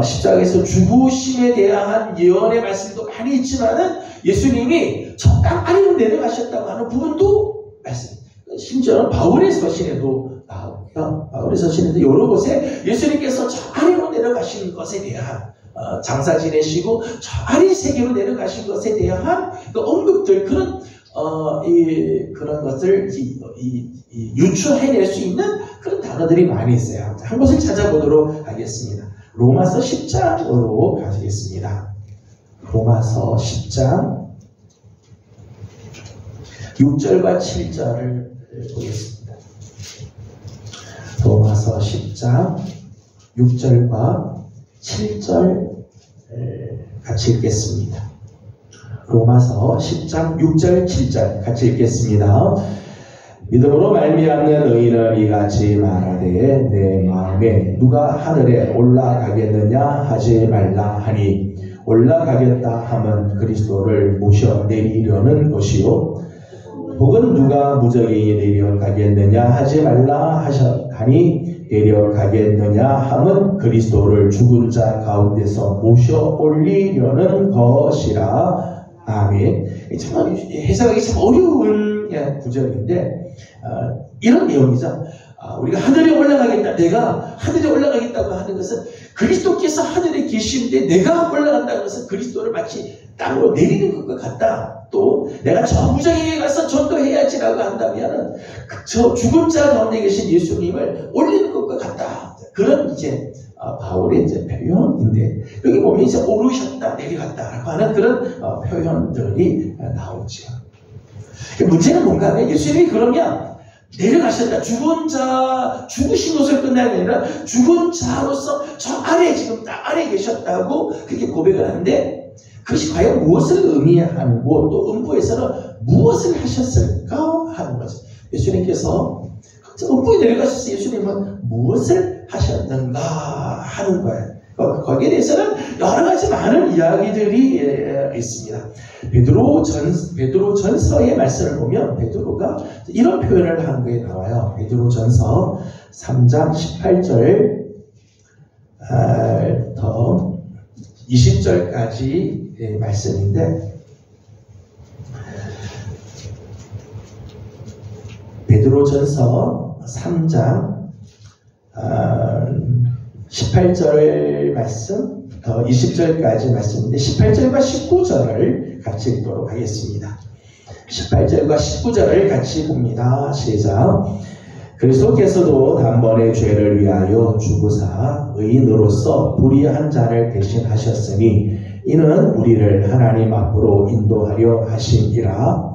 십자가에서 죽으심에 대한 예언의 말씀도 많이 있지만은 예수님이 저 땅 아래로 내려가셨다고 하는 부분도 말씀. 심지어는 바울의 서신에도 나오고요. 바울의 서신에도 여러 곳에 예수님께서 저 아래로 내려가신 것에 대한 장사 지내시고 저 아래 세계로 내려가신 것에 대한 그 언급들, 그런 그런 것을 유추해낼 수 있는 그런 단어들이 많이 있어요. 한 곳을 찾아보도록 하겠습니다. 로마서 10장으로 가시겠습니다. 로마서 10장 6절과 7절을 보겠습니다. 로마서 10장 6절과 7절 같이 읽겠습니다. 로마서 10장 6절 7절 같이 읽겠습니다. 믿음으로 말미암는 의인은 이같이 말하되 내 마음에 누가 하늘에 올라가겠느냐 하지 말라 하니 올라가겠다 함은 그리스도를 모셔 내리려는 것이요 혹은 누가 무적이 내려가겠느냐 하지 말라 하니 내려가겠느냐 함은 그리스도를 죽은 자 가운데서 모셔 올리려는 것이라. 아멘. 참 해석하기 참 어려운 구절인데 이런 내용이죠. 우리가 하늘에 올라가겠다, 내가 하늘에 올라가겠다고 하는 것은 그리스도께서 하늘에 계시는데 내가 올라간다는 것은 그리스도를 마치 땅으로 내리는 것과 같다. 또 내가 저 무적에게 가서 전도해야지라고 한다면 저 죽은 자 가운데 계신 예수님을 올리는 것과 같다. 그런 이제 바울의 이제 표현인데 여기 보면 이제 오르셨다, 내려갔다라고 하는 그런 표현들이 나오죠. 문제는 뭔가 하면 예수님이 그러면 내려가셨다, 죽은 자, 죽으신 것을 끝나는 게 아니라 죽은 자로서 저 아래, 지금 땅 아래에 계셨다고 그렇게 고백을 하는데 그것이 과연 무엇을 의미하고 또 음부에서는 무엇을 하셨을까 하는 거죠. 예수님께서 음부에 내려가셔서 예수님은 무엇을 하셨는가 하는 거예요. 거기에 대해서는 여러 가지 많은 이야기들이 있습니다. 베드로전서의 말씀을 보면 베드로가 이런 표현을 하는 게 나와요. 베드로전서 3장 18절 더 20절까지 말씀인데 베드로전서 3장 18절 말씀, 20절까지 말씀인데 18절과 19절을 같이 읽도록 하겠습니다. 18절과 19절을 같이 봅니다. 시작. 그리스도께서도 단번에 죄를 위하여 죽으사 의인으로서 불의한 자를 대신하셨으니 이는 우리를 하나님 앞으로 인도하려 하심이라.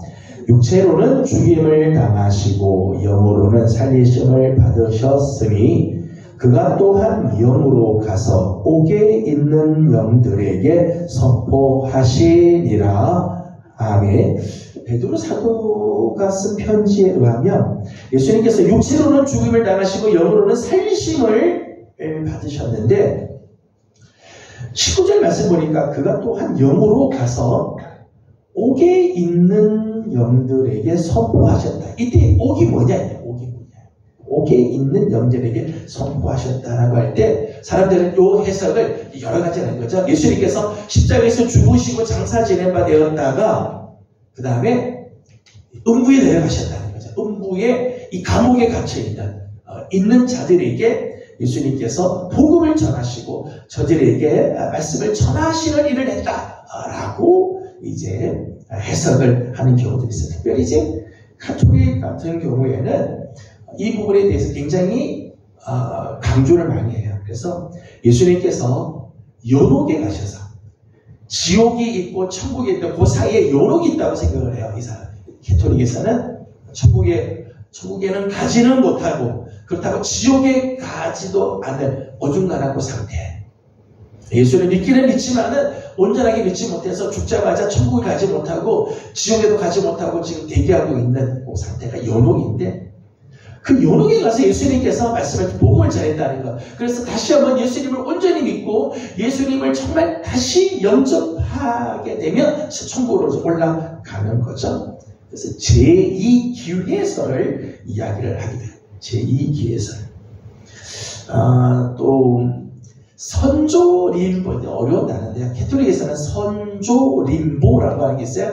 육체로는 죽임을 당하시고 영으로는 살리심을 받으셨으니 그가 또한 영으로 가서 옥에 있는 영들에게 선포하시니라. 아멘. 베드로 사도가 쓴 편지에 의하면 예수님께서 육체로는 죽임을 당하시고 영으로는 살리심을 받으셨는데 19절 말씀 보니까 그가 또한 영으로 가서 옥에 있는 영들에게 선포하셨다. 이때 옥이 뭐냐? 옥에 있는 영들에게 선포하셨다라고 할 때 사람들은 이 해석을 여러 가지 하는 거죠. 예수님께서 십자가에서 죽으시고 장사 지낸 바 되었다가 그 다음에 음부에 내려가셨다는 거죠. 음부에 이 감옥에 갇혀 있는 자들에게 예수님께서 복음을 전하시고 저들에게 말씀을 전하시는 일을 했다라고 이제 해석을 하는 경우도 있어요. 특별히 이제 가톨릭 같은 경우에는 이 부분에 대해서 굉장히 강조를 많이 해요. 그래서 예수님께서 연옥에 가셔서 지옥이 있고 천국이 있고 그 사이에 연옥이 있다고 생각을 해요. 이 사람 가톨릭에서는 천국에는 가지는 못하고 그렇다고 지옥에 가지도 않는 어중간한 그 상태. 예수를 믿기는 믿지만은 온전하게 믿지 못해서 죽자마자 천국에 가지 못하고 지옥에도 가지 못하고 지금 대기하고 있는 그 상태가 연옥인데 그 연옥에 가서 예수님께서 말씀을 복음을 전했다는 것. 그래서 다시 한번 예수님을 온전히 믿고 예수님을 정말 다시 영접하게 되면 천국으로 올라가는 거죠. 그래서 제2기회설을 이야기를 하게 돼요. 제2기회설. 또 선조림보, 어려운 단어인데요. 가톨릭에서는 선조림보라고 하는 게 있어요.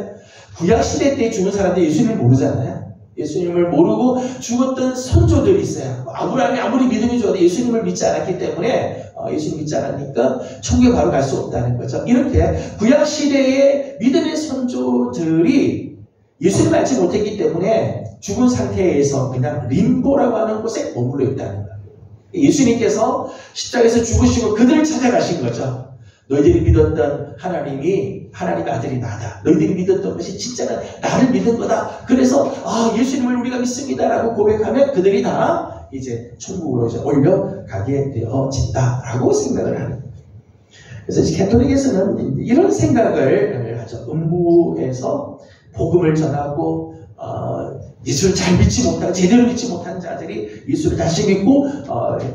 구약시대 때 죽은 사람들 예수님을 모르잖아요. 예수님을 모르고 죽었던 선조들이 있어요. 아브라함이 아무리 믿음이 좋아도 예수님을 믿지 않았기 때문에 예수님 믿지 않으니까 천국에 바로 갈 수 없다는 거죠. 이렇게 구약시대의 믿음의 선조들이 예수님을 알지 못했기 때문에 죽은 상태에서 그냥 림보라고 하는 곳에 머물러 있다는 거예요. 예수님께서 십자가에서 죽으시고 그들을 찾아가신 거죠. 너희들이 믿었던 하나님이 하나님의 아들이 나다. 너희들이 믿었던 것이 진짜는 나를 믿은 거다. 그래서 예수님을 우리가 믿습니다라고 고백하면 그들이 다 이제 천국으로 이제 올려가게 되어진다라고 생각을 하는 거예요. 그래서 가톨릭에서는 이런 생각을 하죠. 음부에서 복음을 전하고 예수를 잘 믿지 못한, 제대로 믿지 못한 자들이 예수를 다시 믿고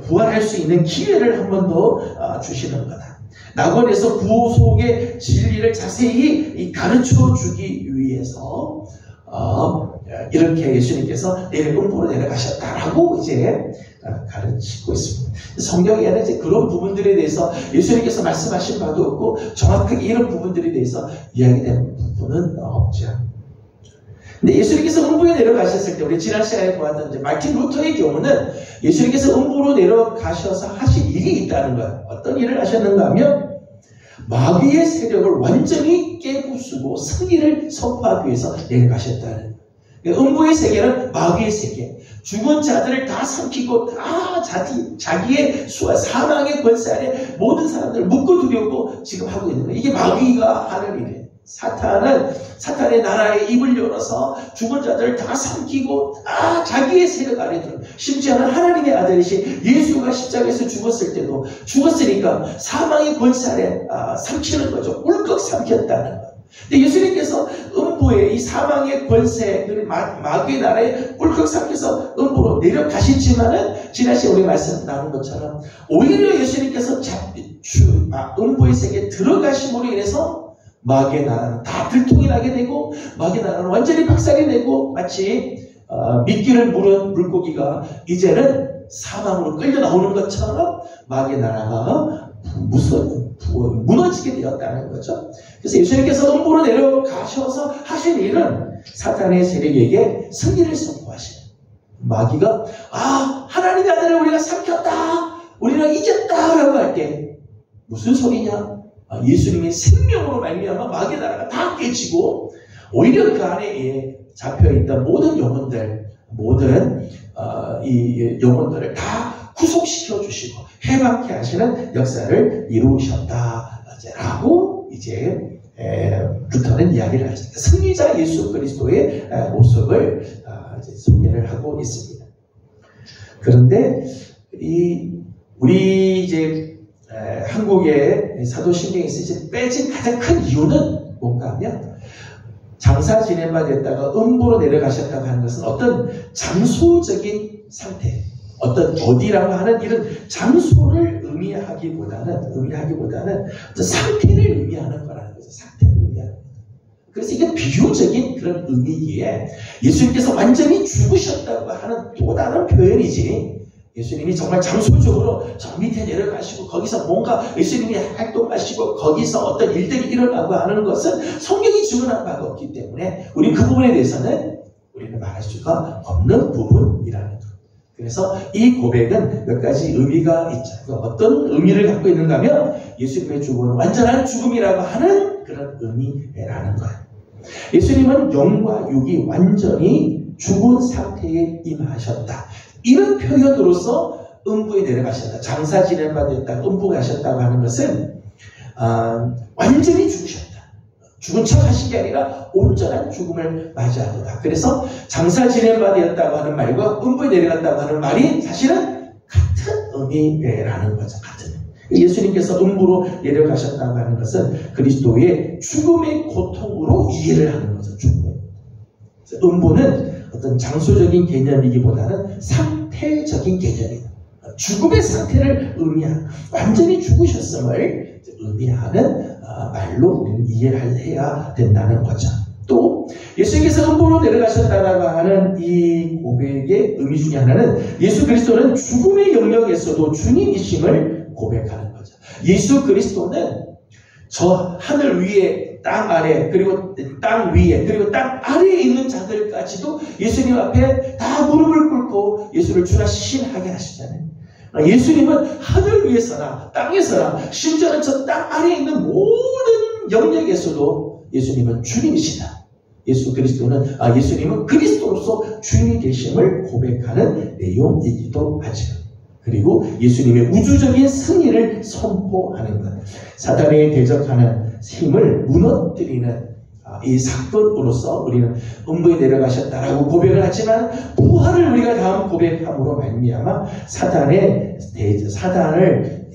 부활할 수 있는 기회를 한 번 더 주시는 거다. 낙원에서 구속의 진리를 자세히 가르쳐 주기 위해서 이렇게 예수님께서 내일 음부로 내려가셨다라고 이제 가르치고 있습니다. 성경에는 이제 그런 부분들에 대해서 예수님께서 말씀하신 바도 없고 정확하게 이런 부분들에 대해서 이야기된 부분은 없죠. 근데 예수님께서 음부에 내려가셨을 때 우리 지난 시간에 보았던 이제 마틴 루터의 경우는 예수님께서 음부로 내려가셔서 하신 일이 있다는 거예요. 어떤 일을 하셨는가 하면 마귀의 세력을 완전히 깨부수고 승리를 선포하기 위해서 내려가셨다는 거예요. 음부의 세계는 마귀의 세계. 죽은 자들을 다 삼키고 다 자기의 수와 사망의 권세 아래 모든 사람들을 묶어 두려고 지금 하고 있는 거예요. 이게 마귀가 하는 일이에요. 사탄은 사탄의 나라에 입을 열어서 죽은 자들을 다 삼키고 다 자기의 세력 아래 들어. 심지어는 하나님의 아들이신 예수가 십자가에서 죽었을 때도 죽었으니까 사망의 권세 아래 삼키는 거죠. 꿀꺽 삼켰다는 거예요. 근데 예수님께서 음부에 이 사망의 권세, 마귀의 나라에 꿀꺽 삼켜서 음부로 내려가시지만은 지난 시간에 우리 말씀 나눈 것처럼 오히려 예수님께서 음부의 세계에 들어가심으로 인해서 마귀의 나라는 다 들통이 나게 되고 마귀의 나라는 완전히 박살이 되고 마치 미끼를 물은 물고기가 이제는 사망으로 끌려 나오는 것처럼 마귀의 나라가 무너지게 되었다는 거죠. 그래서 예수님께서 음부로 내려가셔서 하신 일은 사탄의 세력에게 승리를 선포하시는 마귀가 하나님의 아들을 우리가 삼켰다, 우리는 이겼다 라고 할 때 무슨 소리냐? 예수님의 생명으로 말미암아 마귀의 나라가 다 깨지고 오히려 그 안에 잡혀있던 모든 영혼들, 모든 이 영혼들을 다 구속시켜 주시고 해방케 하시는 역사를 이루셨다라고 이제 루터는 이야기를 하십니다. 승리자 예수 그리스도의 모습을 이제 소개를 하고 있습니다. 그런데 우리 이제 한국의 사도신경에서 이제 빼진 가장 큰 이유는 뭔가 하면 장사 지낸 바 됐다가 음부로 내려가셨다고 하는 것은 어떤 장소적인 상태, 어떤 어디라고 하는 이런 장소를 의미하기보다는 어떤 상태를 의미하는 거라는 거죠. 상태를 의미하는 거죠. 그래서 이게 비유적인 그런 의미기에 예수님께서 완전히 죽으셨다고 하는 또 다른 표현이지, 예수님이 정말 장소적으로 저 밑에 내려가시고 거기서 뭔가 예수님이 활동하시고 거기서 어떤 일들이 일어나고 하는 것은 성경이 증언한 바가 없기 때문에 우리 그 부분에 대해서는 우리는 말할 수가 없는 부분이라는 거예요. 그래서 이 고백은 몇 가지 의미가 있죠. 어떤 의미를 갖고 있는가 하면 예수님의 죽음은 완전한 죽음이라고 하는 그런 의미라는 거예요. 예수님은 영과 육이 완전히 죽은 상태에 임하셨다. 이런 표현으로서 음부에 내려가셨다. 장사 지낸 바 됐다. 음부에 가셨다고 하는 것은 완전히 죽으셨다. 죽은 척 하신 게 아니라 온전한 죽음을 맞이하도다. 그래서 장사 지낸 바 되었다고 하는 말과 음부에 내려갔다고 하는 말이 사실은 같은 의미라는 거죠. 같은. 예수님께서 음부로 내려가셨다고 하는 것은 그리스도의 죽음의 고통으로 이해를 하는 거죠. 죽음의. 음부는 어떤 장소적인 개념이기보다는 상태적인 개념이다. 죽음의 상태를 의미하는, 완전히 죽으셨음을 의미하는 말로 우리는 이해를 해야 된다는 거죠. 또 예수님께서 음부로 내려가셨다라고 하는 이 고백의 의미 중에 하나는 예수 그리스도는 죽음의 영역에서도 주님이심을 고백하는 거죠. 예수 그리스도는 저 하늘 위에, 땅 아래, 그리고 땅 위에, 그리고 땅 아래에 있는 자들까지도 예수님 앞에 다 무릎을 꿇고 예수를 주라 신하게 하시잖아요. 예수님은 하늘 위에서나 땅에서나 심지어는 저 땅 아래에 있는 모든 영역에서도 예수님은 주님이시다. 예수님은 그리스도로서 주인이 계심을 고백하는 내용이기도 하죠. 그리고 예수님의 우주적인 승리를 선포하는 것, 사단에 대적하는 힘을 무너뜨리는 이 사건으로서 우리는 음부에 내려가셨다라고 고백을 하지만, 부활을 우리가 다음 고백함으로 말미암아 사단이 대적하는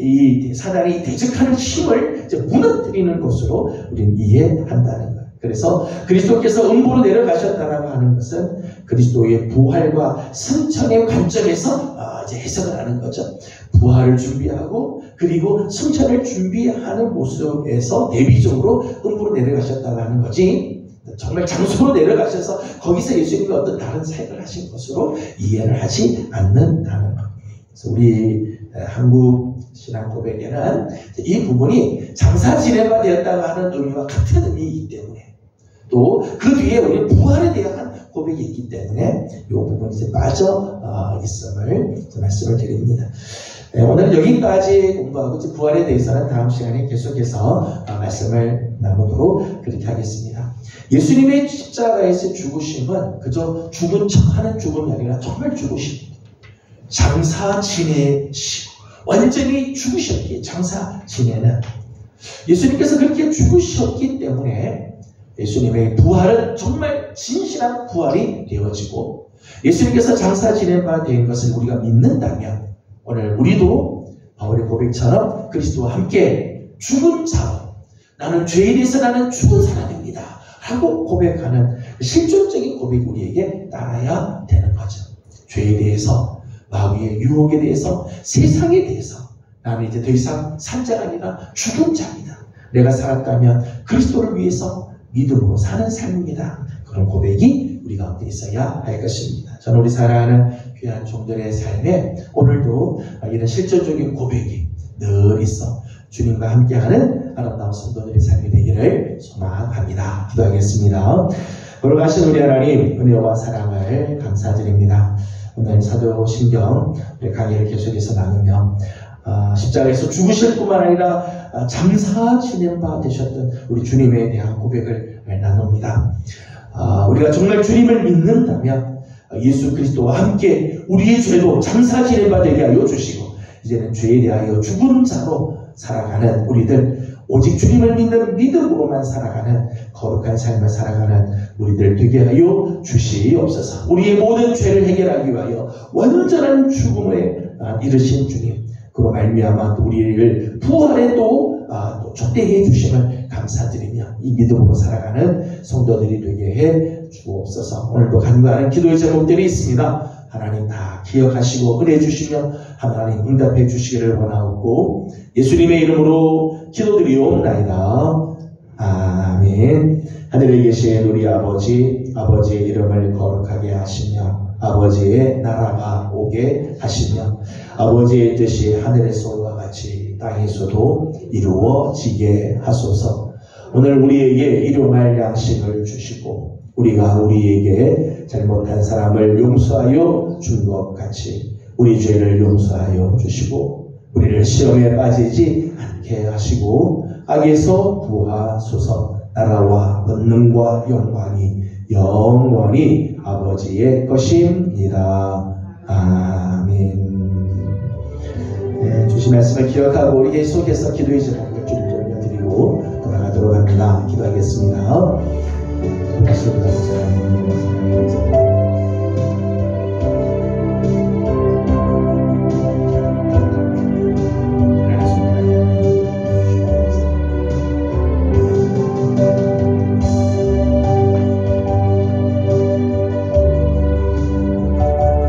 힘을 이제 무너뜨리는 것으로 우리는 이해한다는 것. 그래서 그리스도께서 음부로 내려가셨다라고 하는 것은 그리스도의 부활과 승천의 관점에서 이제 해석을 하는 거죠. 부활을 준비하고 그리고 승천을 준비하는 모습에서 대비적으로 음부로 내려가셨다고 하는 거지, 정말 장소로 내려가셔서 거기서 예수님이 어떤 다른 사역을 하신 것으로 이해를 하지 않는다는 것. 그래서 우리 한국 신앙 고백에는 이 부분이 장사 지내가 되었다고 하는 의미와 같은 의미이기 때문에, 또 그 뒤에 우리 부활에 대한 고백이 있기 때문에 이 부분이 이제 빠져 있음을 말씀을 드립니다. 오늘 여기까지 공부하고 부활에 대해서는 다음 시간에 계속해서 말씀을 나누도록 그렇게 하겠습니다. 예수님의 십자가에서 죽으심은 그저 죽은 척하는 죽음이 아니라 정말 죽으심, 장사 지내심, 완전히 죽으셨기에 장사 지내는 예수님께서 그렇게 죽으셨기 때문에 예수님의 부활은 정말 진실한 부활이 되어지고, 예수님께서 장사 지낸 바 된 것을 우리가 믿는다면 오늘 우리도 바울의 고백처럼 그리스도와 함께 죽은 자로, 나는 죄에 대해서 나는 죽은 사람입니다 라고 고백하는 실존적인 고백이 우리에게 따라야 되는 거죠. 죄에 대해서, 마귀의 유혹에 대해서, 세상에 대해서 나는 이제 더 이상 산 자가 아니라 죽은 자입니다. 내가 살았다면 그리스도를 위해서 믿음으로 사는 삶입니다. 그런 고백이 우리 가운데 있어야 할 것입니다. 저는 우리 사랑하는 귀한 종들의 삶에 오늘도 이런 실질적인 고백이 늘 있어 주님과 함께하는 아름다운 성도들의 삶이 되기를 소망합니다. 기도하겠습니다. 걸어가신 우리 하나님, 은혜와 사랑을 감사드립니다. 오늘 사도신경 강의를 계속해서 나누며 십자가에서 죽으실 뿐만 아니라 장사 지낸 바 되셨던 우리 주님에 대한 고백을 나눕니다. 우리가 정말 주님을 믿는다면 예수 그리스도와 함께 우리의 죄도 장사 지낸 바 되게 하여 주시고, 이제는 죄에 대하여 죽은 자로 살아가는 우리들, 오직 주님을 믿는 믿음으로만 살아가는 거룩한 삶을 살아가는 우리들 되게 하여 주시옵소서. 우리의 모든 죄를 해결하기 위하여 완전한 죽음에 이르신 주님, 그로 말미암아 우리를 부활에 또 초대해 주심을 감사드리며 이 믿음으로 살아가는 성도들이 되게 해 주옵소서. 오늘도 간구하는 기도의 제목들이 있습니다. 하나님 다 기억하시고 은혜 주시며 하나님 응답해 주시기를 원하옵고 예수님의 이름으로 기도드리옵나이다. 아멘. 하늘에 계신 우리 아버지, 아버지의 이름을 거룩하게 하시며 아버지의 나라가 오게 하시며 아버지의 뜻이 하늘에서와 같이 땅에서도 이루어지게 하소서. 오늘 우리에게 일용할 양식을 주시고 우리가 우리에게 잘못한 사람을 용서하여 준 것 같이 우리 죄를 용서하여 주시고 우리를 시험에 빠지지 않게 하시고 악에서 구하소서. 나라와 권능과 영광이 영원히 아버지의 것입니다. 아멘. 네, 주신 말씀을 기억하고 우리 계속해서 기도의 제목을 주님 올려드리고 돌아가도록 합니다. 기도하겠습니다.